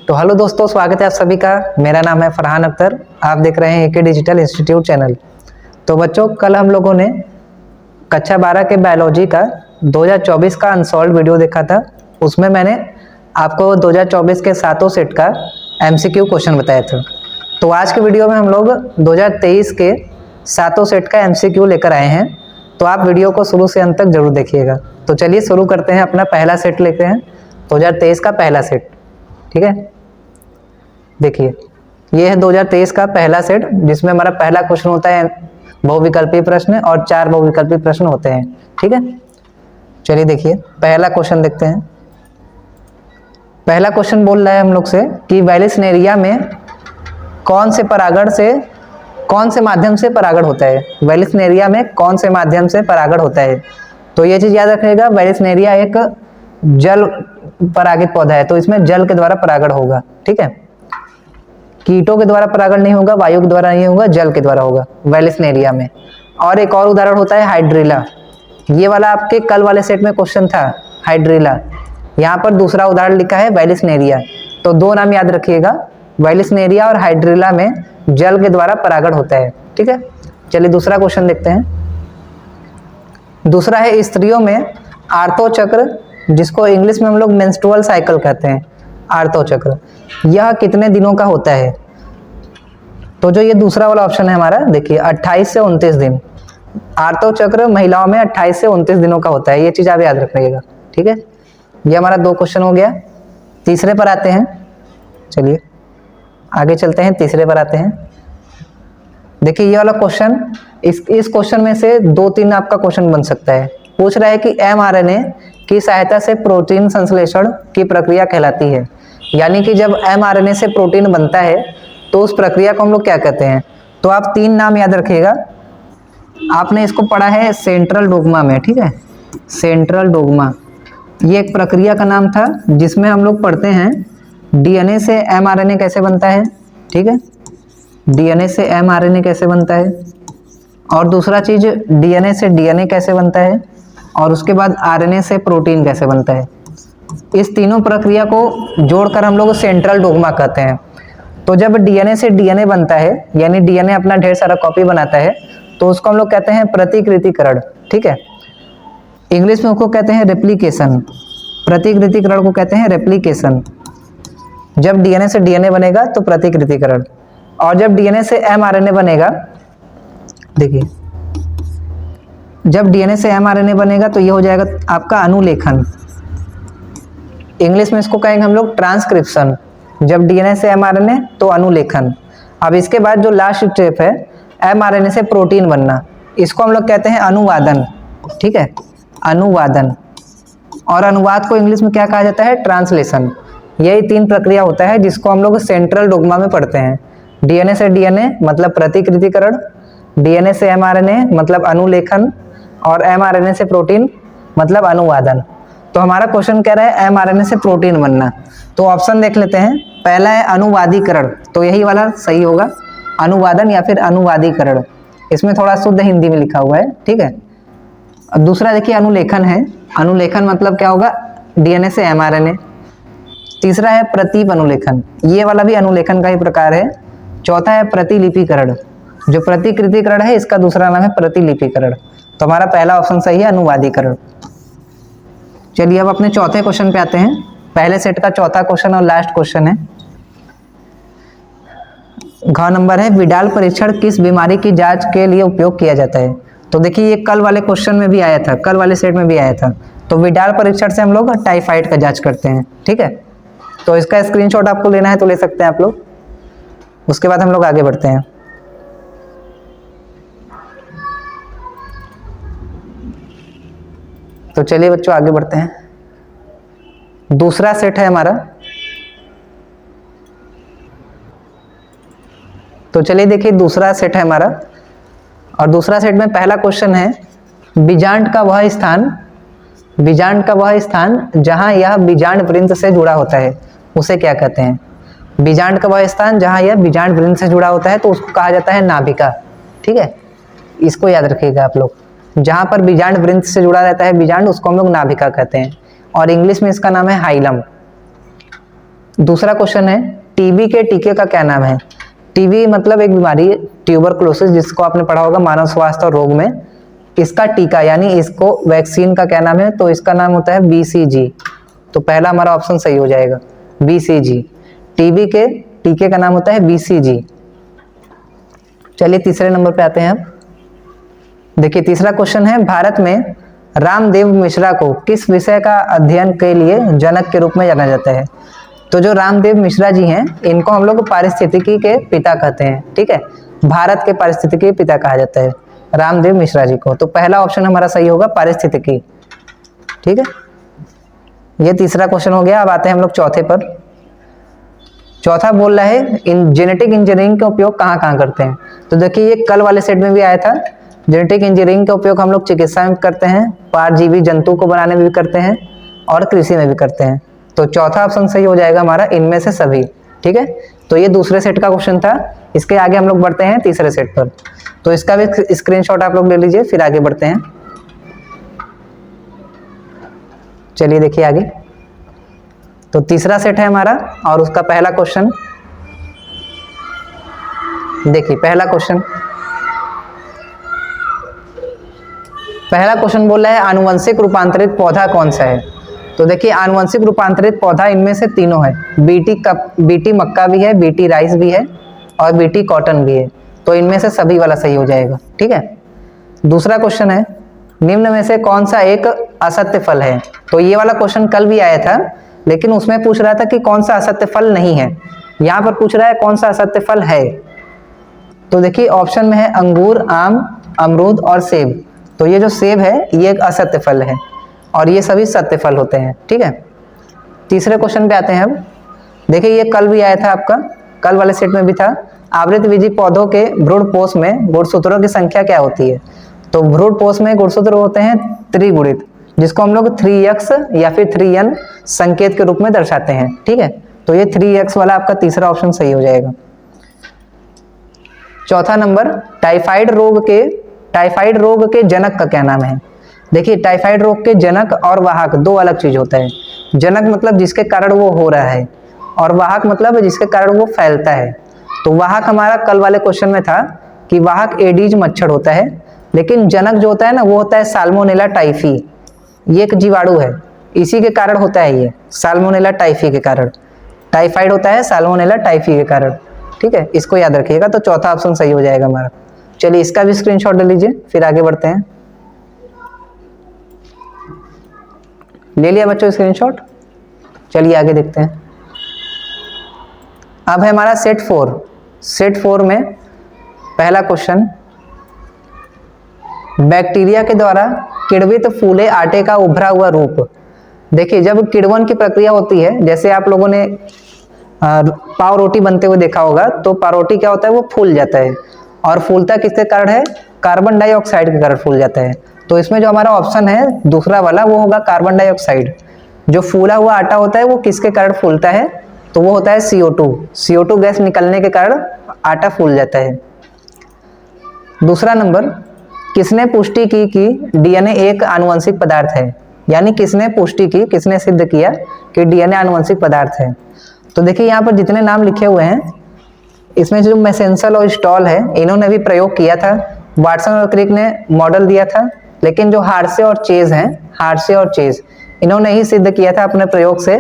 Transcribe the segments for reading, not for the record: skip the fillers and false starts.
तो हेलो दोस्तों, स्वागत है आप सभी का। मेरा नाम है फरहान अख्तर। आप देख रहे हैं एके डिजिटल इंस्टीट्यूट चैनल। तो बच्चों, कल हम लोगों ने कक्षा 12 के बायोलॉजी का 2024 का अनसॉल्व वीडियो देखा था। उसमें मैंने आपको 2024 के सातों सेट का एमसीक्यू क्वेश्चन बताया था। तो आज के वीडियो में हम लोग 2023 के सातों सेट का एमसीक्यू लेकर आए हैं। तो आप वीडियो को शुरू से अंत तक जरूर देखिएगा। तो चलिए शुरू करते हैं। अपना पहला सेट लेते हैं, 2023 का पहला सेट। ठीक है, देखिए ये है 2023 का पहला सेट, जिसमें हमारा पहला क्वेश्चन होता है बहुविकल्पीय प्रश्न और 4 बहुविकल्पीय प्रश्न होते हैं। ठीक है, चलिए देखिए पहला क्वेश्चन देखते हैं। पहला क्वेश्चन बोल रहा है हम लोग से कि वैलिस्नेरिया में कौन से माध्यम से परागण होता है। वैलिस्नेरिया में कौन से माध्यम से परागण होता है। तो ये चीज याद रखिएगा, वैलिस्नेरिया एक जल परागित पौधा है, तो इसमें जल के द्वारा परागण होगा। ठीक है, कीटों के द्वारा परागण नहीं होगा, वायु के द्वारा नहीं होगा, जल के द्वारा होगा वैलिस्नेरिया में। और एक और उदाहरण होता है हाइड्रिला। ये वाला आपके कल वाले सेट में क्वेश्चन था, हाइड्रिला। यहाँ पर दूसरा उदाहरण लिखा है वैलिस्नेरिया। तो दो नाम याद रखिएगा, वैलिस्नेरिया और हाइड्रिला में जल के द्वारा परागण होता है। ठीक है, चलिए दूसरा क्वेश्चन देखते हैं। दूसरा है स्त्रियों में आर्तो चक्र, जिसको इंग्लिश में हम लोग मेंस्ट्रुअल साइकिल कहते हैं। आर्तो चक्र यह कितने दिनों का होता है। तो जो ये दूसरा वाला ऑप्शन है हमारा, देखिए 28 से 29 दिन। आर्तो चक्र महिलाओं में 28 से 29 दिनों का होता है, ये चीज आप याद रखिएगा। ठीक है, ये हमारा 2 क्वेश्चन हो गया। तीसरे पर आते हैं, चलिए आगे चलते हैं, तीसरे पर आते हैं। देखिए ये वाला क्वेश्चन, इस क्वेश्चन में से 2-3 आपका क्वेश्चन बन सकता है। पूछ रहा है कि mRNA की सहायता से प्रोटीन संश्लेषण की प्रक्रिया कहलाती है। यानी कि जब mRNA से प्रोटीन बनता है तो उस प्रक्रिया को हम लोग क्या कहते हैं। तो आप 3 नाम याद रखिएगा। आपने इसको पढ़ा है सेंट्रल डोग्मा में। ठीक है, सेंट्रल डोग्मा ये एक प्रक्रिया का नाम था, जिसमें हम लोग पढ़ते हैं DNA से mRNA कैसे बनता है। ठीक है, DNA से mRNA कैसे बनता है, और दूसरा चीज DNA से DNA कैसे बनता है, और उसके बाद RNA से प्रोटीन कैसे बनता है। इस तीनों प्रक्रिया को जोड़कर हम लोग सेंट्रल डोग्मा कहते हैं। तो जब DNA से DNA बनता है, यानी DNA अपना ढेर सारा कॉपी बनाता है, तो उसको हम लोग कहते हैं प्रतिकृतिकरण। ठीक है, इंग्लिश में उसको कहते हैं रेप्लिकेशन। प्रतिकृतिकरण को कहते हैं रेप्लिकेशन। जब DNA से DNA बनेगा तो प्रतिकृतिकरण, और जब DNA से mRNA बनेगा, देखिए जब DNA से mRNA बनेगा तो ये हो जाएगा आपका अनुलेखन। इंग्लिश में इसको कहेंगे हम लोग ट्रांसक्रिप्शन। जब DNA से mRNA तो अनुलेखन। अब इसके बाद जो लास्ट स्टेप है mRNA से प्रोटीन बनना, इसको हम लोग कहते हैं अनुवादन। ठीक है, अनुवादन। और अनुवाद को इंग्लिश में क्या कहा जाता है, ट्रांसलेशन। यही 3 प्रक्रिया होता है जिसको हम लोग सेंट्रल डोग्मा में पढ़ते हैं। DNA से DNA मतलब प्रतिकृतिकरण, DNA से mRNA मतलब अनुलेखन, और mRNA से प्रोटीन मतलब अनुवादन। तो हमारा क्वेश्चन कह रहा है mRNA से प्रोटीन बनना। तो ऑप्शन देख लेते हैं। पहला है अनुवादीकरण, तो यही वाला सही होगा, अनुवादन या फिर अनुवादीकरण। इसमें थोड़ा शुद्ध हिंदी में लिखा हुआ है। ठीक है, दूसरा देखिए अनुलेखन है। अनुलेखन मतलब क्या होगा, DNA से mRNA। तीसरा है प्रतीप अनुलेखन, ये वाला भी अनुलेखन का ही प्रकार है। चौथा है प्रतिलिपिकरण, जो प्रतिकृतिकरण है इसका दूसरा नाम है प्रतिलिपिकरण। तो हमारा पहला ऑप्शन सही है, अनुवादीकरण। चलिए अब अपने चौथे क्वेश्चन पे आते हैं। पहले सेट का चौथा क्वेश्चन और लास्ट क्वेश्चन है। घ नंबर है, विडाल परीक्षण किस बीमारी की जांच के लिए उपयोग किया जाता है। तो देखिए ये कल वाले क्वेश्चन में भी आया था, कल वाले सेट में भी आया था। तो विडाल परीक्षण से हम लोग टाइफाइड का जांच करते हैं। ठीक है, तो इसका स्क्रीनशॉट आपको लेना है तो ले सकते हैं आप लोग। उसके बाद हम लोग आगे बढ़ते हैं। तो चलिए बच्चों आगे बढ़ते हैं। दूसरा सेट है हमारा। तो चलिए देखिए दूसरा सेट है हमारा, और दूसरा सेट में पहला क्वेश्चन है, बीजांड का वह स्थान जहां यह बीजांड वृंत से जुड़ा होता है उसे क्या कहते हैं। बीजांड का वह स्थान जहां यह बीजांड वृंत से जुड़ा होता है तो उसको कहा जाता है नाभिका। ठीक है, इसको याद रखिएगा आप लोग। जहां पर बीजांड वृंत से जुड़ा रहता है बीजांड, उसको हम लोग नाभिका कहते हैं, और इंग्लिश में इसका नाम है हाइलम। दूसरा क्वेश्चन है टीबी के टीके का क्या नाम है। टीबी मतलब एक बीमारी है, ट्यूबरकुलोसिस, जिसको आपने पढ़ा होगा मानव स्वास्थ्य और रोग में। इसका टीका यानी इसको वैक्सीन का क्या नाम है, तो इसका नाम होता है BCG। तो पहला हमारा ऑप्शन सही हो जाएगा BCG। टीबी के टीके का नाम होता है BCG। चलिए तीसरे नंबर पे आते हैं अब। देखिए तीसरा क्वेश्चन है भारत में रामदेव मिश्रा को किस विषय का अध्ययन के लिए जनक के रूप में जाना जाता है। तो जो रामदेव मिश्रा जी हैं इनको हम लोग पारिस्थितिकी के पिता कहते हैं, ठीक है, भारत के पारिस्थितिकी के पिता कहा जाता है रामदेव मिश्रा जी को। तो पहला ऑप्शन हमारा सही होगा पारिस्थितिकी, ठीक है। ये तीसरा क्वेश्चन हो गया। अब आते हैं हम लोग चौथे पर। चौथा बोल रहा है जेनेटिक इंजीनियरिंग का उपयोग कहाँ कहाँ करते हैं। तो देखिए ये कल वाले सेट में भी आया था। जेनेटिक इंजीनियरिंग का उपयोग हम लोग चिकित्सा में करते हैं, परजीवी जंतु को बनाने में भी करते हैं और कृषि में भी करते हैं। तो चौथा ऑप्शन सही हो जाएगा हमारा इनमें से सभी, ठीक है। तो ये दूसरे सेट का क्वेश्चन था। इसके आगे हम लोग बढ़ते हैं तीसरे सेट पर। तो इसका भी स्क्रीनशॉट आप लोग ले लीजिए, फिर आगे बढ़ते हैं। चलिए देखिए आगे। तो तीसरा सेट है हमारा और उसका पहला क्वेश्चन देखिए। पहला क्वेश्चन बोल रहा है आनुवंशिक रूपांतरित पौधा कौन सा है। तो देखिए आनुवंशिक रूपांतरित पौधा इनमें से तीनों है। बीटी मक्का भी है, बीटी राइस भी है और बीटी कॉटन भी है। तो इनमें से सभी वाला सही हो जाएगा, ठीक है। दूसरा क्वेश्चन है निम्न में से कौन सा एक असत्य फल है। तो ये वाला क्वेश्चन कल भी आया था, लेकिन उसमें पूछ रहा था कि कौन सा असत्य फल नहीं है। यहाँ पर पूछ रहा है कौन सा असत्य फल है। तो देखिए ऑप्शन में है अंगूर, आम, अमरूद और सेब। तो ये जो सेब है ये एक असत्य फल है और ये सभी सत्य फल होते हैं, ठीक है। तीसरे क्वेश्चन पे आते हैं अब। देखिए ये कल भी आया था आपका, कल वाले सेट में भी था। आवृतबीजी पौधों के भ्रूणपोष में गुणसूत्रों की संख्या क्या होती है। तो भ्रूणपोष में गुणसूत्र होते हैं त्रिगुणित, जिसको हम लोग 3x या फिर 3n संकेत के रूप में दर्शाते हैं, ठीक है। तो ये 3x वाला आपका तीसरा ऑप्शन सही हो जाएगा। चौथा नंबर टाइफाइड रोग के जनक का क्या नाम है। देखिए टाइफाइड रोग के जनक और वाहक दो अलग चीज होता है। जनक मतलब जिसके कारण वो हो रहा है और वाहक मतलब जिसके कारण वो फैलता है। तो वाहक हमारा कल वाले क्वेश्चन में था कि वाहक एडीज मच्छर होता है, लेकिन जनक जो होता है ना वो होता है साल्मोनेला टाइफी। ये एक जीवाणु है, इसी के कारण होता है ये साल्मोनेला टाइफी के कारण। टाइफाइड होता है साल्मोनेला टाइफी के कारण, ठीक है, इसको याद रखिएगा। तो चौथा ऑप्शन सही हो जाएगा हमारा। चलिए इसका भी स्क्रीनशॉट ले लीजिए, फिर आगे बढ़ते हैं। ले लिया बच्चों स्क्रीनशॉट। चलिए आगे देखते हैं। अब है हमारा सेट 4 में पहला क्वेश्चन बैक्टीरिया के द्वारा किण्वित फूले आटे का उभरा हुआ रूप। देखिए जब किण्वन की प्रक्रिया होती है, जैसे आप लोगों ने पाव रोटी बनते हुए देखा होगा, तो पाव रोटी क्या होता है वो फूल जाता है और फूलता किसके कारण है, कार्बन डाइऑक्साइड के कारण फूल जाता है। तो इसमें जो हमारा ऑप्शन है दूसरा वाला वो होगा कार्बन डाइऑक्साइड। जो फूला हुआ आटा होता है वो किसके कारण फूलता है, तो वो होता है CO2 गैस निकलने के कारण आटा फूल जाता है। दूसरा नंबर किसने पुष्टि की कि DNA एक आनुवंशिक पदार्थ है। यानी किसने सिद्ध किया कि DNA आनुवंशिक पदार्थ है। तो देखिए यहाँ पर जितने नाम लिखे हुए हैं इसमें जो मैसेंसल और स्टॉल है इन्होंने भी प्रयोग किया था, वाटसन और क्रिक ने मॉडल दिया था, लेकिन जो हार्शे और चेज इन्होंने ही सिद्ध किया था अपने प्रयोग से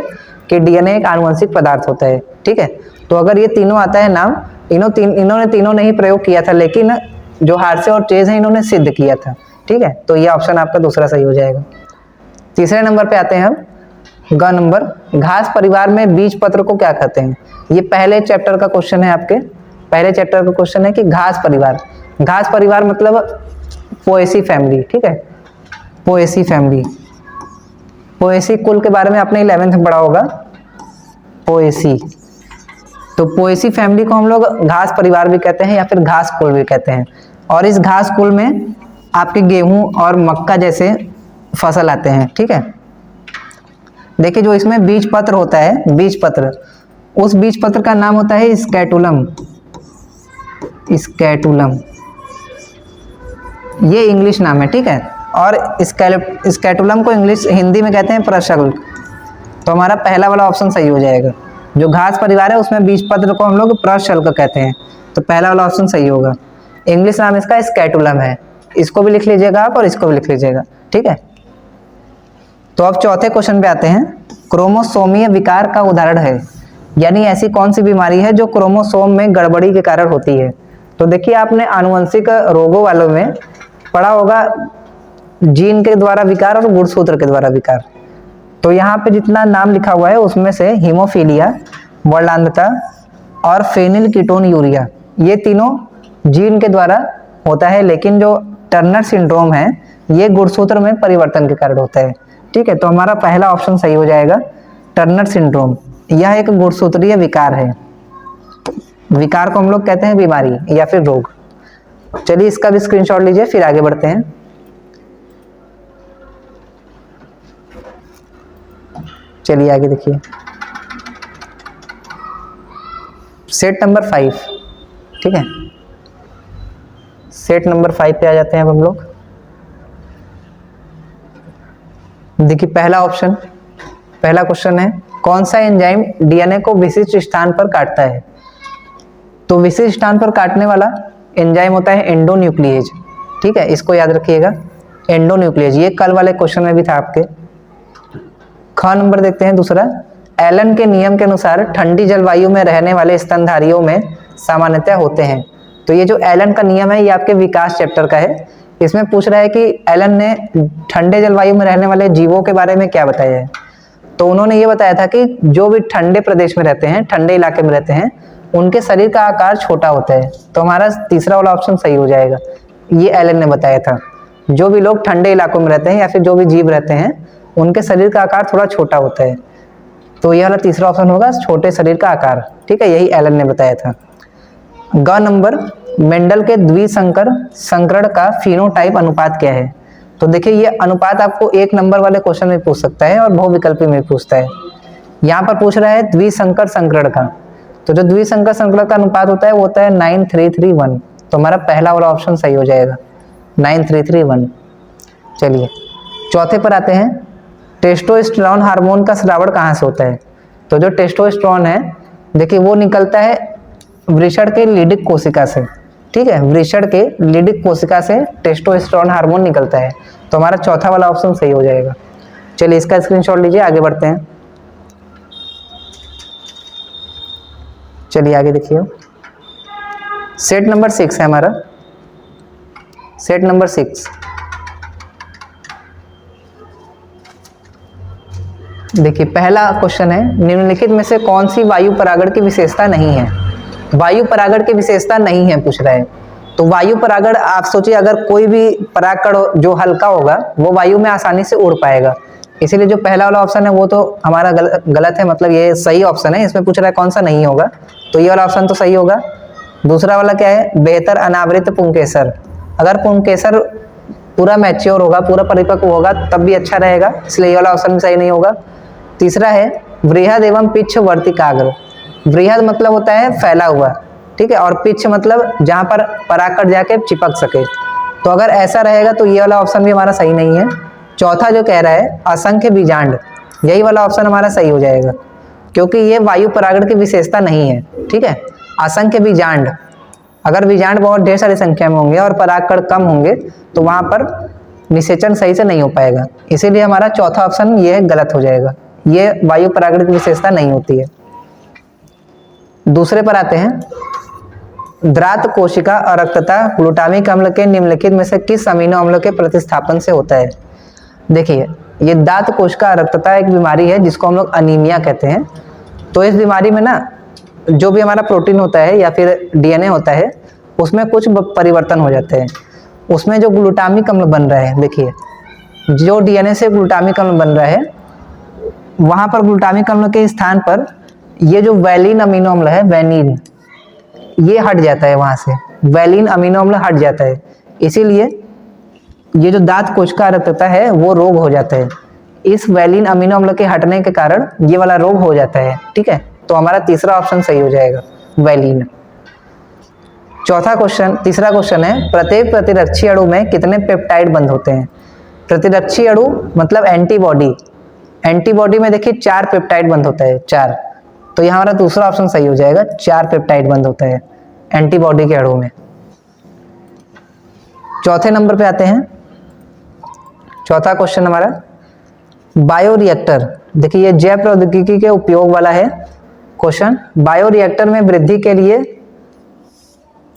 कि DNA एक आनुवंशिक पदार्थ होता है, ठीक है। तो अगर ये तीनों आता है नाम, इन्होंने तीनों ने ही प्रयोग किया था, लेकिन जो हार्शे और चेज है इन्होंने सिद्ध किया था, ठीक है। तो ये ऑप्शन आपका दूसरा सही हो जाएगा। तीसरे नंबर पे आते हैं हम। ग नंबर घास परिवार में बीज पत्र को क्या कहते हैं। ये पहले चैप्टर का क्वेश्चन है आपके, पहले चैप्टर का क्वेश्चन है कि घास परिवार मतलब पोएसी फैमिली, ठीक है। पोएसी कुल के बारे में आपने 11th में पढ़ा होगा, पोएसी। तो पोएसी फैमिली को हम लोग घास परिवार भी कहते हैं या फिर घास कुल भी कहते हैं। और इस घास कुल में आपके गेहूं और मक्का जैसे फसल आते हैं, ठीक है। देखिए जो इसमें बीज पत्र होता है, उस बीज पत्र का नाम होता है स्कैटुलम। ये इंग्लिश नाम है, ठीक है। और स्कैटुलम को हिंदी में कहते हैं प्रशल्क। तो हमारा पहला वाला ऑप्शन सही हो जाएगा। जो घास परिवार है उसमें बीजपत्र को हम लोग प्रशल्क कहते हैं, तो पहला वाला ऑप्शन सही होगा। इंग्लिश नाम इसका स्कैटुलम है, इसको भी लिख लीजिएगा आप और इसको भी लिख लीजिएगा, ठीक है। तो अब चौथे क्वेश्चन पे आते हैं। क्रोमोसोमीय विकार का उदाहरण है, यानी ऐसी कौन सी बीमारी है जो क्रोमोसोम में गड़बड़ी के कारण होती है। तो देखिए आपने आनुवंशिक रोगों वालों में पढ़ा होगा जीन के द्वारा विकार और गुणसूत्र के द्वारा विकार। तो यहाँ पे जितना नाम लिखा हुआ है उसमें से हीमोफीलिया, वर्णांधता और फेनिलकीटोन्यूरिया, ये तीनों जीन के द्वारा होता है, लेकिन जो टर्नर सिंड्रोम है ये गुणसूत्र में परिवर्तन के कारण होता है, ठीक है। तो हमारा पहला ऑप्शन सही हो जाएगा, टर्नर सिंड्रोम। यह एक गुणसूत्रीय विकार है, विकार को हम लोग कहते हैं बीमारी या फिर रोग। चलिए इसका भी स्क्रीनशॉट लीजिए, फिर आगे बढ़ते हैं। चलिए आगे देखिए, सेट नंबर 5, ठीक है। सेट नंबर 5 पे आ जाते हैं अब हम लोग। देखिए पहला ऑप्शन, पहला क्वेश्चन है कौन सा एंजाइम डीएनए को विशिष्ट स्थान पर काटता है। तो विशिष्ट स्थान पर काटने वाला एंजाइम होता है एंडोन्यूक्लिएज, ठीक है, इसको याद रखिएगा, एंडोन्यूक्लिएज। ये कल वाले क्वेश्चन में भी था आपके। ख नंबर देखते हैं दूसरा, एलन के नियम के अनुसार ठंडी जलवायु में रहने वाले स्तनधारियों में सामान्यतः होते हैं। तो ये जो एलन का नियम है ये आपके विकास चैप्टर का है। इसमें पूछ रहा है कि एलन ने ठंडे जलवायु में रहने वाले जीवों के बारे में क्या बताया है। तो उन्होंने ये बताया था कि जो भी ठंडे प्रदेश में रहते हैं, ठंडे इलाके में रहते हैं, उनके शरीर का आकार छोटा होता है। तो हमारा तीसरा वाला ऑप्शन सही हो जाएगा, ये एलन ने बताया था। जो भी लोग ठंडे इलाकों में रहते हैं या फिर जो भी जीव रहते हैं उनके शरीर का आकार थोड़ा छोटा होता है। तो यह वाला तीसरा ऑप्शन होगा, छोटे शरीर का आकार, ठीक है, यही एलन ने बताया था। ग नंबर, मेंडल के द्विसंकर संकरण का फिनोटाइप अनुपात क्या है। तो देखिए ये अनुपात आपको 1 नंबर वाले क्वेश्चन में पूछ सकता है और बहुविकल्पी में पूछता है। यहाँ पर पूछ रहा है द्विसंकर संकरण का, तो जो द्विसंकर संकरण का अनुपात होता है वो होता है 9331। तो हमारा पहला वाला ऑप्शन सही हो जाएगा, 9331। चलिए चौथे पर आते हैं, टेस्टोस्टेरोन हार्मोन का स्रावण कहाँ से होता है। तो जो टेस्टोस्टेरोन है देखिए वो निकलता है वृषण के लीडिक कोशिका से, ठीक है, वृषण के लीडिक कोशिका से टेस्टोस्टेरोन हार्मोन निकलता है। तो हमारा चौथा वाला ऑप्शन सही हो जाएगा। चलिए इसका स्क्रीनशॉट लीजिए, आगे बढ़ते हैं। चलिए आगे देखिए, सेट नंबर 6 है हमारा, सेट नंबर 6। देखिए पहला क्वेश्चन है, निम्नलिखित में से कौन सी वायु परागण की विशेषता नहीं है। वायु परागण की विशेषता नहीं है पूछ रहा है। तो वायु परागण, आप सोचिए अगर कोई भी परागकण जो हल्का होगा वो वायु में आसानी से उड़ पाएगा, इसीलिए जो पहला वाला ऑप्शन है वो तो हमारा गलत है, मतलब ये सही ऑप्शन है। इसमें पूछ रहा है कौन सा नहीं होगा, तो ये वाला ऑप्शन तो सही होगा। दूसरा वाला क्या है, बेहतर अनावृत पुंकेसर। अगर पुंकेसर पूरा मैच्योर होगा, पूरा परिपक्व होगा तब भी अच्छा रहेगा, इसलिए ये वाला ऑप्शन भी सही नहीं होगा। तीसरा है वृहद एवं पिच्छ वर्तिकाग्र। वृहद मतलब होता है फैला हुआ, ठीक है, और पिच्छ मतलब जहाँ पर परागकण जाके चिपक सके। तो अगर ऐसा रहेगा तो ये वाला ऑप्शन भी हमारा सही नहीं है। चौथा जो कह रहा है असंख्य बीजांड, यही वाला ऑप्शन हमारा सही हो जाएगा, क्योंकि ये वायु परागण की विशेषता नहीं है, ठीक है। असंख्य बीजांड, अगर बीजांड बहुत ढेर सारी संख्या में होंगे और परागकण कम होंगे तो वहाँ पर निषेचन सही से नहीं हो पाएगा, इसीलिए हमारा चौथा ऑप्शन ये गलत हो जाएगा। ये वायु परागण की विशेषता नहीं होती है। दूसरे पर आते हैं, द्रात कोशिका अरक्तता ग्लूटामिक अम्ल के निम्नलिखित में से किस अमीनो अम्ल के प्रतिस्थापन से होता है। देखिए ये दांत कोशिका अरक्तता एक बीमारी है जिसको हम लोग अनीमिया कहते हैं। तो इस बीमारी में ना जो भी हमारा प्रोटीन होता है या फिर डीएनए होता है उसमें कुछ परिवर्तन हो जाते हैं। उसमें जो ग्लूटामिक अम्ल बन रहा है, देखिए जो डीएनए से ग्लूटामिक अम्ल बन रहा है वहाँ पर ग्लूटामिक अम्ल के स्थान पर ये जो वैलिन अमीनो अम्ल है, वैनिन, ये हट जाता है, वहाँ से वैलिन अमीनो अम्ल हट जाता है, इसीलिए ये जो दांत कोशिका अरक्तता है वो रोग हो जाता है। इस वैलिन अमीनो अम्ल के हटने के कारण ये वाला रोग हो जाता है, ठीक है। तो हमारा तीसरा ऑप्शन सही हो जाएगा, वैलिन। चौथा क्वेश्चन, तीसरा क्वेश्चन है, प्रत्येक प्रतिरक्षी अणु में कितने पेप्टाइड बंध होते हैं। प्रतिरक्षी अणु मतलब एंटीबॉडी, एंटीबॉडी में देखिए 4 पेप्टाइड बंध होता है, 4। तो यहाँ हमारा दूसरा ऑप्शन सही हो जाएगा, 4 पेप्टाइड बंद होता है एंटीबॉडी के अणु में। चौथे नंबर पे आते हैं। चौथा क्वेश्चन हमारा बायोरिएक्टर। देखिए ये जैव प्रौद्योगिकी के उपयोग वाला है क्वेश्चन। बायोरिएक्टर में वृद्धि के लिए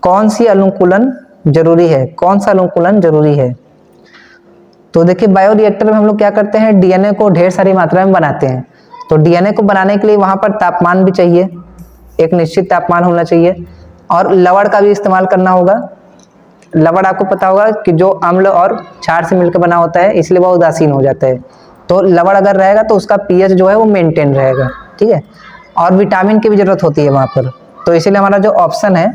कौन सी अनुकूलन जरूरी है, कौन सा अनुकूलन जरूरी है? तो देखिए बायोरिएक्टर में हम लोग क्या करते हैं, डीएनए को ढेर सारी मात्रा में बनाते हैं। तो डीएनए को बनाने के लिए वहां पर तापमान भी चाहिए, एक निश्चित तापमान होना चाहिए, और लवण का भी इस्तेमाल करना होगा। लवण आपको पता होगा कि जो अम्ल और क्षार से मिलकर बना होता है, इसलिए वह उदासीन हो जाता है। तो लवण अगर रहेगा तो उसका पीएच जो है वो मेंटेन रहेगा, ठीक है। और विटामिन की भी जरूरत होती है वहां पर। तो इसीलिए हमारा जो ऑप्शन है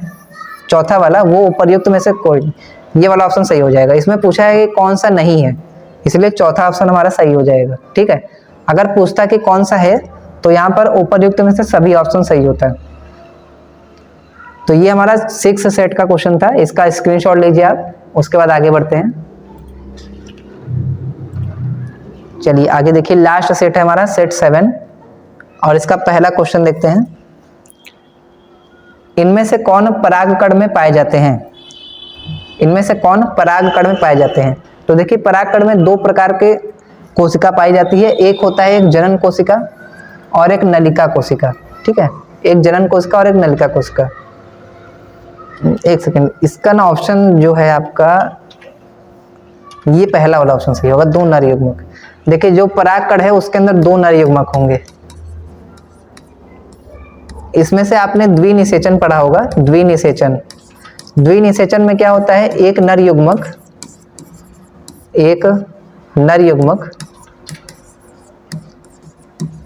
चौथा वाला, वो उपर्युक्त में से कोई, ये वाला ऑप्शन सही हो जाएगा। इसमें पूछा है कि कौन सा नहीं है, इसलिए चौथा ऑप्शन हमारा सही हो जाएगा, ठीक है। अगर पूछता कि कौन सा है तो यहाँ पर उपर्युक्त में से सभी ऑप्शन सही होता है। तो ये हमारा 6 सेट का क्वेश्चन था, इसका स्क्रीनशॉट लीजिए आप, उसके बाद आगे बढ़ते हैं। चलिए आगे देखिए, लास्ट सेट है हमारा सेट 7, और इसका पहला क्वेश्चन देखते हैं। इनमें से कौन परागकण में पाए जाते हैं? इनमें से कौन परागकण में पाए जाते हैं? तो देखिए परागकण में 2 प्रकार के कोशिका पाई जाती है। एक होता है एक जनन कोशिका और एक नलिका कोशिका, ठीक है। एक जनन कोशिका और एक नलिका कोशिका। एक सेकंड, इसका ना ऑप्शन जो है आपका, ये पहला वाला ऑप्शन सही होगा, 2 नर युग्मक। देखिए जो परागकण है उसके अंदर 2 नर युग्मक होंगे। इसमें से आपने द्विनिषेचन पढ़ा होगा, द्विनिषेचन। द्विनिषेचन में क्या होता है, एक नर युग्मक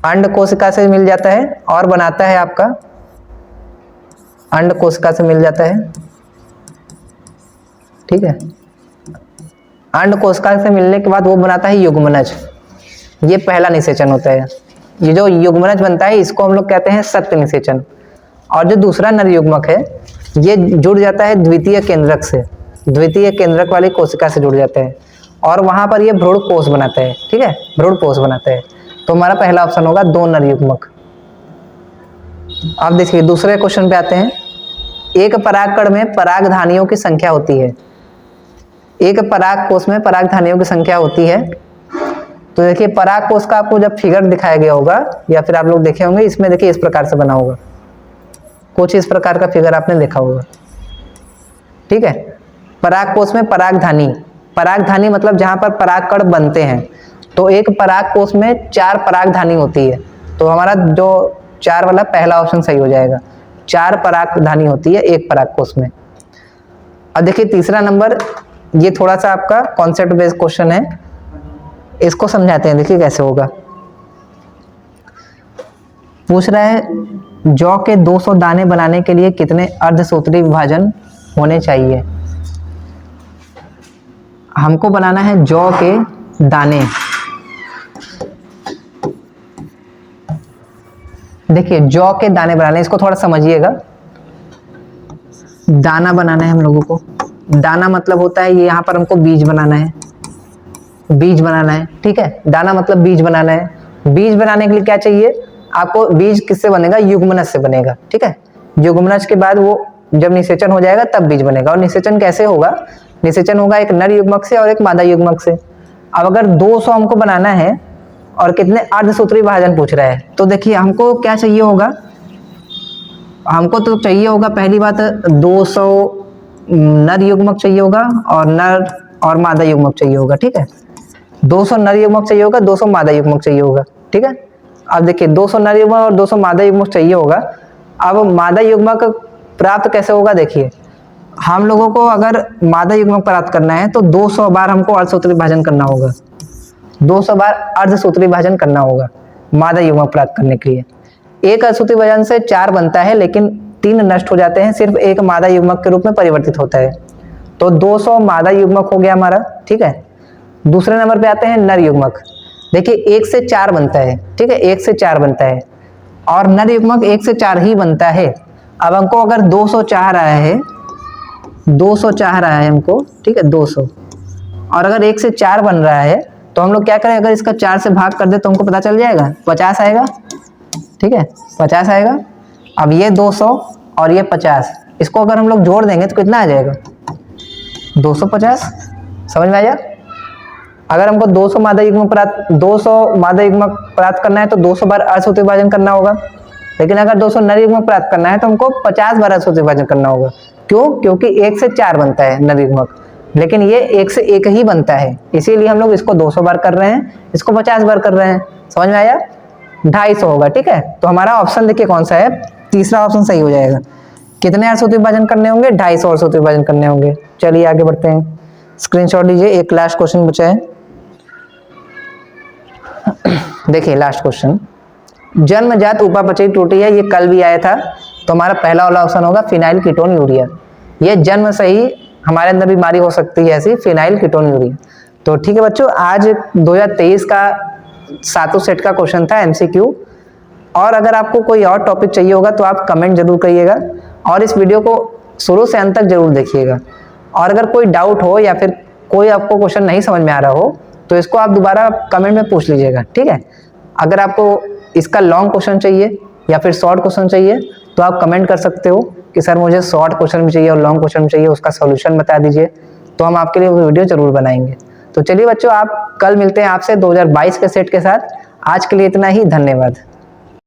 अंड कोशिका से मिल जाता है और बनाता है आपका, अंड कोशिका से मिल जाता है, ठीक है। अंड कोशिका से मिलने के बाद वो बनाता है युग्मनज। ये पहला निषेचन होता है। ये जो युग्मनज बनता है इसको हम लोग कहते हैं सत्य निषेचन। और जो दूसरा नर युग्मक है ये जुड़ जाता है द्वितीय केंद्रक से, द्वितीय केंद्रक वाली कोशिका से जुड़ जाता है और वहां पर ये भ्रूण कोष बनाता है, ठीक है, भ्रूण कोष बनाता है। तो हमारा पहला ऑप्शन होगा 2 नर युग्मक। अब देखिए दूसरे क्वेश्चन पे आते हैं। एक परागकण में परागधानियों की संख्या होती है। एक पराग कोष में परागधानियों की संख्या होती है। तो देखिए पराग कोष का आपको जब फिगर दिखाया गया होगा या फिर आप लोग देखे होंगे, इसमें देखिए इस प्रकार से बना होगा, कुछ इस प्रकार का फिगर आपने देखा होगा, ठीक है। पराग कोष में परागधानी, परागधानी मतलब जहां पर परागकण बनते हैं। तो एक पराग कोष में 4 परागधानी होती है। तो हमारा जो 4 वाला पहला ऑप्शन सही हो जाएगा, 4 परागधानी होती है एक पराग कोष में। अब देखिए तीसरा नंबर, ये थोड़ा सा आपका कॉन्सेप्ट बेस्ड क्वेश्चन है, इसको समझाते हैं। देखिए कैसे होगा। पूछ रहा है जौ के 200 दाने बनाने के लिए कितने अर्धसूत्री विभाजन होने चाहिए? हमको बनाना है जौ के दाने। देखिए जौ के दाने बनाने, इसको थोड़ा समझिएगा। दाना बनाना है हम लोगों को। दाना मतलब होता है ये, यहाँ पर हमको बीज बनाना है, बीज बनाना है, ठीक है। दाना मतलब बीज बनाना है। बीज बनाने के लिए क्या चाहिए आपको? बीज किससे बनेगा? युग्मनज से बनेगा, ठीक है। युग्मनज के बाद वो जब निषेचन हो जाएगा तब बीज बनेगा। और निषेचन कैसे होगा? निषेचन होगा एक नर युग्मक से और एक मादा युग्मक से। अब अगर 200 हमको बनाना है और कितने अर्धसूत्री विभाजन पूछ रहा है, तो देखिए हमको क्या चाहिए होगा, हमको तो चाहिए होगा पहली बात 200 नर युग्मक चाहिए होगा और नर और मादा युग्मक चाहिए होगा, ठीक है। 200 नर युग्मक चाहिए होगा, 200 मादा युग्मक चाहिए होगा, ठीक है। अब देखिए 200 नर युग्मक और 200 मादा युग्मक चाहिए होगा। अब मादा युग्मक प्राप्त कैसे होगा? देखिए हम लोगों को अगर मादा युग्मक प्राप्त करना है तो 200 बार हमको अर्धसूत्री विभाजन करना होगा, 200 बार अर्धसूत्री विभाजन करना होगा मादा युग्मक प्राप्त करने के लिए। एक अर्धसूत्री विभाजन से 4 बनता है लेकिन 3 नष्ट हो जाते हैं, सिर्फ एक मादा युग्मक के रूप में परिवर्तित होता है। तो 200 मादा युग्मक हो गया हमारा, ठीक है। दूसरे नंबर पे आते हैं नर युग्मक। देखिए 1 से 4 बनता है, ठीक है, 1 से 4 बनता है और नर युग्मक 1 से 4 ही बनता है। अब हमको अगर 200 चाह रहा है, 200 चाह रहा है हमको, ठीक है, 200, और अगर 1 से 4 बन रहा है तो हम लोग क्या करें, अगर इसका 4 से भाग कर दे तो हमको पता चल जाएगा 50 आएगा, ठीक है, 50 आएगा। अब ये 200 और ये 50, इसको अगर हम लोग जोड़ देंगे तो कितना आ जाएगा, 250। समझ में आया? अगर हमको 200 मादा युग्मक प्राप्त करना है तो 200 बार अर्धसूत्र विभाजन करना होगा, लेकिन अगर 200 नर युग्मक प्राप्त करना है तो हमको 50 बार अर्धसूत्र विभाजन करना होगा। क्यों? क्योंकि 1 से 4 बनता है नर युग्मक, लेकिन ये 1 से 1 ही बनता है, इसीलिए हम लोग इसको 200 बार कर रहे हैं, इसको 50 बार कर रहे हैं। समझ में आया? 250 होगा। ठीक है, तो हमारा ऑप्शन देखिए कौन सा है, तीसरा ऑप्शन सही हो जाएगा। कितने अर्धसूत्र विभाजन करने होंगे, 250 अर्धसूत्र विभाजन करने होंगे। चलिए आगे बढ़ते हैं, स्क्रीनशॉट लीजिए, एक लास्ट क्वेश्चन बचा है। देखिए लास्ट क्वेश्चन, जन्मजात उपापचयी त्रुटि है, ये कल भी आया था, तो हमारा पहला वाला ऑप्शन होगा फिनाइल कीटोन यूरिया। ये जन्म से ही हमारे अंदर बीमारी हो सकती है ऐसी, फिनाइल कीटोन यूरिया। तो ठीक है बच्चों, आज 2023 का 7 सेट का क्वेश्चन था एमसीक्यू। और अगर आपको कोई और टॉपिक चाहिए होगा तो आप कमेंट जरूर करिएगा और इस वीडियो को शुरू से अंत तक जरूर देखिएगा। और अगर कोई डाउट हो या फिर कोई आपको क्वेश्चन नहीं समझ में आ रहा हो तो इसको आप दोबारा कमेंट में पूछ लीजिएगा। ठीक है, अगर आपको इसका लॉन्ग क्वेश्चन चाहिए या फिर शॉर्ट क्वेश्चन चाहिए तो आप कमेंट कर सकते हो कि सर मुझे शॉर्ट क्वेश्चन भी चाहिए और लॉन्ग क्वेश्चन भी चाहिए, उसका सॉल्यूशन बता दीजिए, तो हम आपके लिए वो वीडियो जरूर बनाएंगे। तो चलिए बच्चों, आप कल मिलते हैं आपसे 2022 के सेट के साथ। आज के लिए इतना ही, धन्यवाद।